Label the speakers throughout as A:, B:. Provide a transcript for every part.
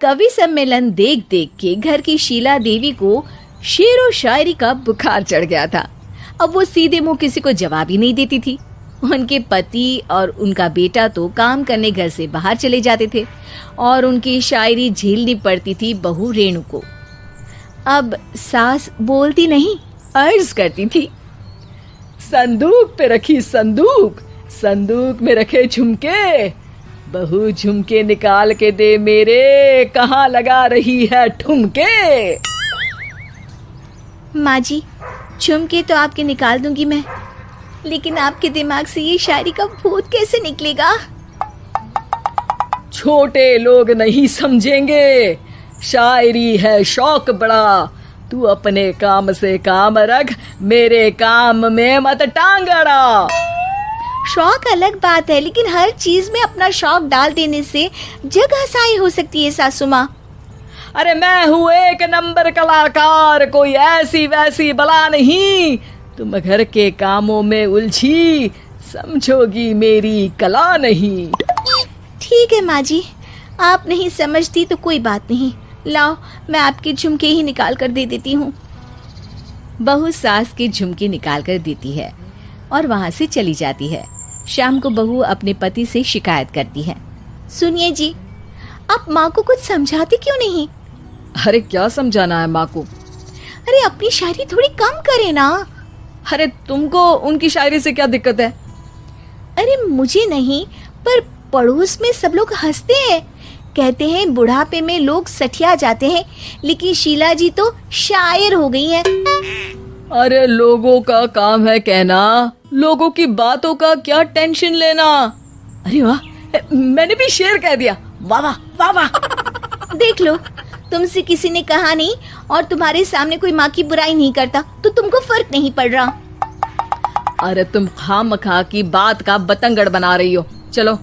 A: कवि सम्मेलन देख देख के घर की शीला देवी को शेर व शायरी का बुखार चढ़ गया था। अब वो सीधे मुंह किसी को जवाब ही नहीं देती थी। उनके पति और उनका बेटा तो काम करने घर से बाहर चले जाते थे और उनकी शायरी झेलनी पड़ती थी बहू रेणु को। अब सास बोलती नहीं, अर्ज करती थी, संदूक पे रखी संदूक, संदूक में रखे झुमके, बहू झुमके निकाल के दे मेरे, कहाँ लगा रही है ठुमके। माँ जी, झुमके तो आपके निकाल दूंगी मैं, लेकिन आपके दिमाग से ये शायरी का भूत कैसे निकलेगा? छोटे लोग नहीं समझेंगे, शायरी है शौक बड़ा, तू अपने काम से काम रख, मेरे काम में मत टांग अड़ा। शौक अलग बात है, लेकिन हर चीज में अपना शौक डाल देने से जग हंसाई हो सकती है सासू माँ। अरे मैं हूँ एक नंबर कलाकार, कोई ऐसी वैसी बला नहीं, तुम घर के कामों में उलझी, समझोगी मेरी कला नहीं। ठीक है माँ जी, आप नहीं समझती तो कोई बात नहीं, लाओ मैं आपके झुमके ही निकाल कर दे देती हूँ। बहू सास के झुमके निकाल कर देती है और वहाँ से चली जाती है। शाम को बहू अपने पति से शिकायत करती है, सुनिए जी, आप माँ को कुछ समझाते क्यों नहीं? अरे क्या समझाना है माँ को? अरे अपनी शायरी थोड़ी कम करे ना। अरे तुमको उनकी शायरी से क्या दिक्कत है? अरे मुझे नहीं, पर पड़ोस में सब लोग हंसते हैं, कहते हैं बुढ़ापे में लोग सठिया जाते हैं, लेकिन शीला जी तो शायर हो गई हैं। अरे लोगों का काम है कहना, लोगों की बातों का क्या टेंशन लेना। अरे वाह, मैंने भी शेर कह दिया, वाह वाह वाह वाह। देख लो, तुमसे किसी ने कहा नहीं और तुम्हारे सामने कोई माँ की बुराई नहीं करता तो तुमको फर्क नहीं पड़ रहा। अरे तुम खामखा की बात का बतंगड़ बना रही हो। चलो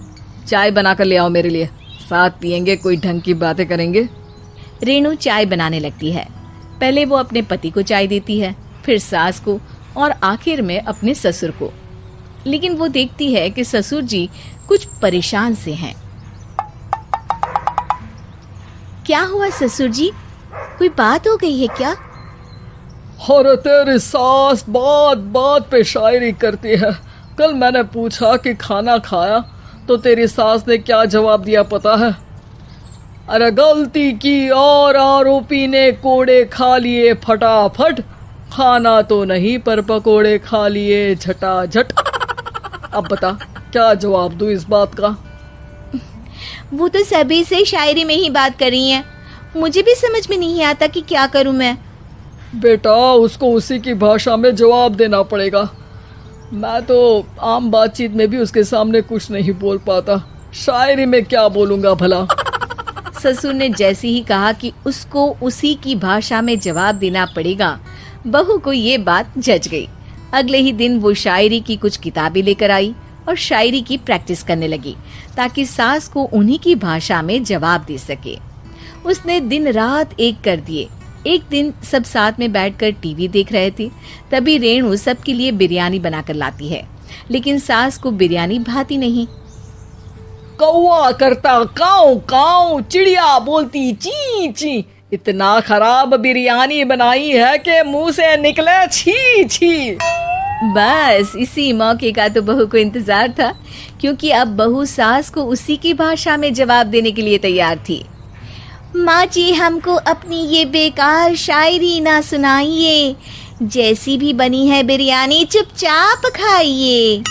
A: चाय बना कर ले आओ मेरे लिए, साथ पियेंगे, कोई ढंग की बातें करेंगे। रेणु चाय बनाने लगती है। पहले वो अपने पति को चाय देती है, फिर सास को और आखिर में अपने ससुर को। लेकिन वो देखती है कि ससुर जी कुछ परेशान से हैं। क्या हुआ ससुर जी, कोई बात हो गई है क्या?
B: अरे तेरी सास बात बात पे शायरी करती है। कल मैंने पूछा कि खाना खाया तो तेरी सास ने क्या जवाब दिया पता है? अरे गलती की और आरोपी ने कोड़े खा लिए फटाफट, खाना तो नहीं पर पकोड़े खा लिए झटाझट। अब बता क्या जवाब दूं इस बात का?
A: वो तो सभी से शायरी में ही बात कर रही हैं, मुझे भी समझ में नहीं आता कि क्या करूं मैं।
B: बेटा उसको उसी की भाषा में जवाब देना पड़ेगा। मैं तो आम बातचीत में भी उसके सामने कुछ नहीं बोल पाता, शायरी में क्या बोलूंगा भला।
A: ससुर ने जैसे ही कहा कि उसको उसी की भाषा में जवाब देना पड़ेगा, बहू को ये बात जच गई। अगले ही दिन वो शायरी की कुछ किताबें लेकर आई और शायरी की प्रैक्टिस करने लगी ताकि सास को उन्हीं की भाषा में जवाब दे सके। उसने दिन रात एक कर दिए। एक दिन सब साथ में बैठकर टीवी देख रहे थे, तभी रेणु सबके लिए बिरयानी बनाकर लाती है, लेकिन सास को बिरयानी भाती नहीं।
B: कौवा करता काऊ काऊ, चिड़िया बोलती ची ची, इतना खराब बिरयानी बनाई है कि मुंह से निकले छी छी।
A: बस इसी मौके का तो बहू को इंतजार था, क्योंकि अब बहू सास को उसी की भाषा में जवाब देने के लिए तैयार थी। माँ जी, हमको अपनी ये बेकार शायरी ना सुनाइए, जैसी भी बनी है बिरयानी चुपचाप खाइए।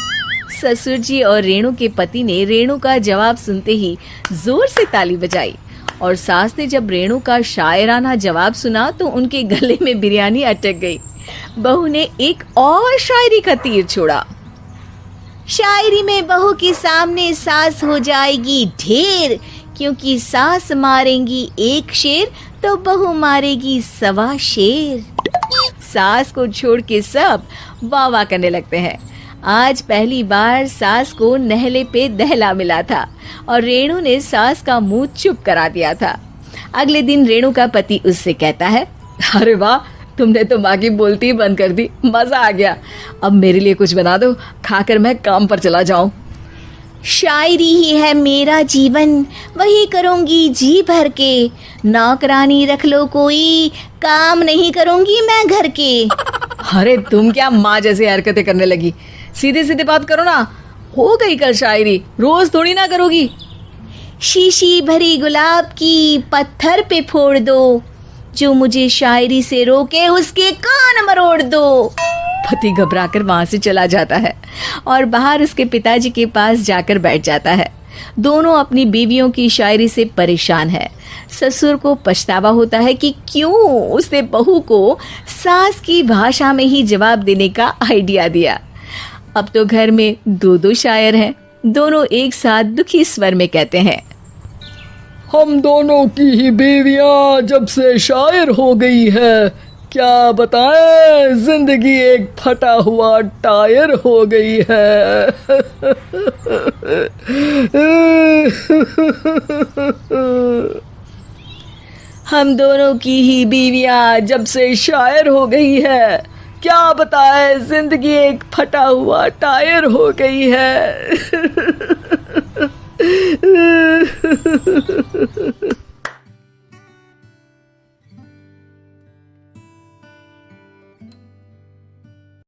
A: ससुर जी और रेणु के पति ने रेणु का जवाब सुनते ही जोर से ताली बजाई और सास ने जब रेणु का शायराना जवाब सुना तो उनके गले में बिरयानी अटक गई। बहू ने एक और शायरी का तीर छोड़ा। शायरी में बहू के सामने सास हो जाएगी ढेर, क्योंकि सास मारेंगी एक शेर तो बहू मारेगी 1.25 शेर। सास को छोड़ के सब वाह वाह करने लगते हैं। आज पहली बार सास को नहले पे दहला मिला था और रेणु ने सास का मुंह चुप करा दिया था। अगले दिन रेणु का पति उससे कहता है, अरे वाह, तुमने तो माँ की बोलती ही बंद कर दी, मजा आ गया। अब मेरे लिए कुछ बना दो, खाकर मैं काम पर चला जाऊं।
C: शायरी ही है मेरा जीवन, वही करूँगी जी भर के। नौकरानी रख लो कोई, काम नहीं करूँगी मैं घर के।
A: अरे तुम क्या माँ जैसी हरकतें करने लगी, सीधे सीधे बात करो ना। हो गई कल शायरी, रोज थोड़ी ना करोगी।
C: शीशी भरी गुलाब की पत्थर पे फोड़ दो, जो मुझे शायरी से रोके उसके कान मरोड़ दो।
A: पति घबराकर वहां से चला जाता है और बाहर उसके पिताजी के पास जाकर बैठ जाता है। दोनों अपनी बीवियों की शायरी से परेशान है। ससुर को पछतावा होता है कि क्यों उसने बहू को सास की भाषा में ही जवाब देने का आइडिया दिया। अब तो घर में दो दो शायर हैं। दोनों एक साथ दुखी स्वर में कहते हैं,
B: हम दोनों की ही बीवियां जब से शायर हो गई है, क्या बताएं, जिंदगी एक फटा हुआ टायर हो गई है।
A: हम दोनों की ही बीवियां जब से शायर हो गई है, क्या बताएं, जिंदगी एक फटा हुआ टायर हो गई है।